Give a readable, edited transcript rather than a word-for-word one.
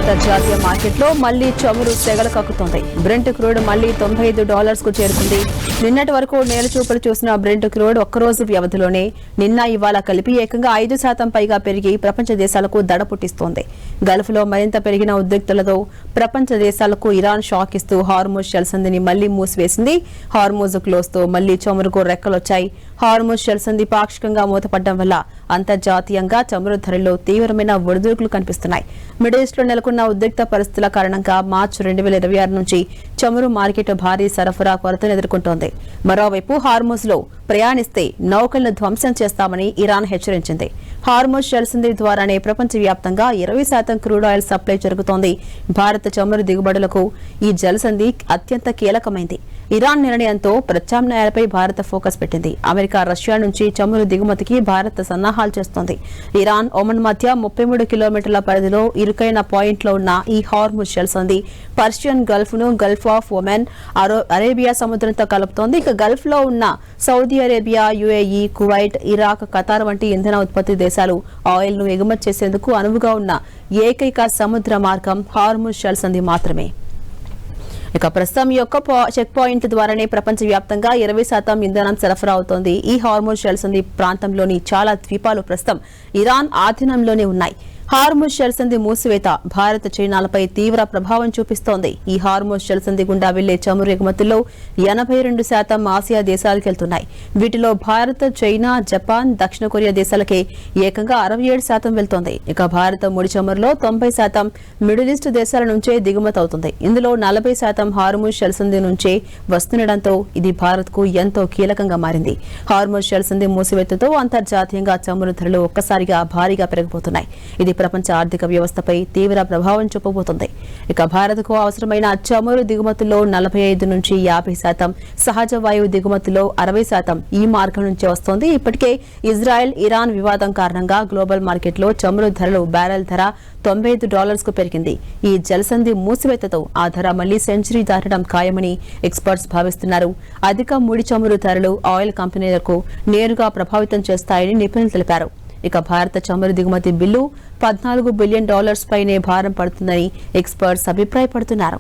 అంతర్జాతీయ మార్కెట్లో మళ్లీ చమురు సెగలు కక్కుతోంది. బ్రెంట్ క్రూడ్ మళ్లీ $95 కు చేరుకుంది. నిన్నటి వరకు నేలచూపులు చూసిన బ్రెంట్ క్రూడ్ ఒక్కరోజు వ్యవధిలోనే నిన్న ఇవాళ కలిపి ఏకంగా 5% పైగా పెరిగి ప్రపంచ దేశాలకు దడ పుట్టిస్తోంది. గల్ఫ్లో మరింత పెరిగిన ఉద్రిక్తలతో ప్రపంచ దేశాలకు ఇరాన్ షాక్ ఇస్తూ హార్ముజ్ జలసంధిని మళ్లీ మూసివేసింది. హార్ముజ్ క్లోజ్తో మళ్లీ చమురుకు రెక్కలొచ్చాయి. హార్ముజ్ జలసంధి పాక్షికంగా మూతపడడం వల్ల అంతర్జాతీయంగా చమురు ధరల్లో తీవ్రమైన ఒడిదుడుకులు కనిపిస్తున్నాయి. మిడిల్ ఈస్ట్ లో నెలకొన్న ఉద్రిక్త పరిస్థితుల కారణంగా మార్చి 2026 నుంచి చమురు మార్కెట్ భారీ సరఫరా కొరతను ఎదుర్కొంటోంది. మరోవైపు హార్ముజ్ లో ప్రయాణిస్తే నౌకలను ధ్వంసం చేస్తామని ఇరాన్ హెచ్చరించింది. హార్ముజ్ జలసంధి ద్వారానే ప్రపంచవ్యాప్తంగా 20% క్రూడ్ ఆయిల్ సప్లై జరుగుతోంది. భారత చమురు దిగుబడులకు ఈ జలసంధి అత్యంత కీలకమైంది. ఇరాన్ నిర్ణయంతో ప్రత్యామ్నాయాలపై భారత్ ఫోకస్ పెట్టింది. అమెరికా, రష్యా నుంచి చమురు దిగుమతికి భారత్ సన్నాహాలు చేస్తోంది. ఇరాన్, ఒమన్ మధ్య 33 కిలోమీటర్ల పరిధిలో ఇరుకైన పాయింట్లో ఉన్న ఈ హార్ముజ్ జలసంధి పర్షియన్ గల్ఫ్ ను గల్ఫ్ ఆఫ్ ఒమన్, అరేబియా సముద్రంతో కలుపుతోంది. ఇక గల్ఫ్ లో ఉన్న Saudi Arabia, UAE, Kuwait, Iraq, Qatar వంటి ఇంధన ఉత్పత్తి దేశాలు ఆయిల్ ను ఎగుమతి చేసేందుకు అనువుగా ఉన్న ఏకైక సముద్ర మార్గం హార్ముజ్ జలసంధి మాత్రమే. ఇక ప్రస్తుతం ఈ యొక్క చెక్ పాయింట్ ద్వారానే ప్రపంచవ్యాప్తంగా 20% ఇంధనం సరఫరా అవుతోంది. ఈ హార్ముజ్ జలసంధి ప్రాంతంలోని చాలా ద్వీపాలు ప్రస్తుతం ఇరాన్ ఆధీనంలోనే ఉన్నాయి. హార్ముజ్ జలసంధి మూసివేత భారత్, చైనాలపై తీవ్ర ప్రభావం చూపిస్తోంది. ఈ హార్ముజ్ జలసంధి గుండా వెళ్లే చమురు ఎగుమతుల్లో 82% ఆసియా దేశాలకు వెళ్తున్నాయి. వీటిలో భారత్, చైనా, జపాన్, దక్షిణ కొరియా దేశాలకే ఏకంగా 67% వెళ్తోంది. ఇక భారత ముడి చమురులో 90% మిడిల్ ఈస్ట్ దేశాల నుంచే దిగుమతి అవుతుంది. ఇందులో 40% హార్ముజ్ జలసంధి నుంచే వస్తుండటంతో ఇది భారత్ కు ఎంతో కీలకంగా మారింది. హార్ముజ్ జలసంధి మూసివేతతో అంతర్జాతీయంగా చమురు ధరలు ఒక్కసారిగా భారీగా పెరిగిపోతున్నాయి. ఇది ప్రపంచ ఆర్థిక వ్యవస్థపై తీవ్ర ప్రభావం చూపబోతుంది. ఇక భారత్కు అవసరమైన చమురు దిగుమతుల్లో 45 నుంచి 50%, సహజ వాయువు దిగుమతుల్లో 60% ఈ మార్గం నుంచే వస్తోంది. ఇప్పటికే ఇజ్రాయెల్, ఇరాన్ వివాదం కారణంగా గ్లోబల్ మార్కెట్లో చమురు ధరలు బ్యారెల్ ధర $95 కు పెరిగింది. ఈ జలసంధి మూసివేతతో ఆ ధర మళ్లీ సెంచరీ దాటడం ఖాయమని ఎక్స్పర్ట్స్ భావిస్తున్నారు. అధిక ముడి చమురు ధరలు ఆయిల్ కంపెనీలకు నేరుగా ప్రభావితం చేస్తాయని నిపుణులు తెలిపారు. ఇక భారత చమురు దిగుమతి బిల్లు $14 బిలియన్ పైనే భారం పడుతుందని ఎక్స్పర్ట్స్ అభిప్రాయపడుతున్నారు.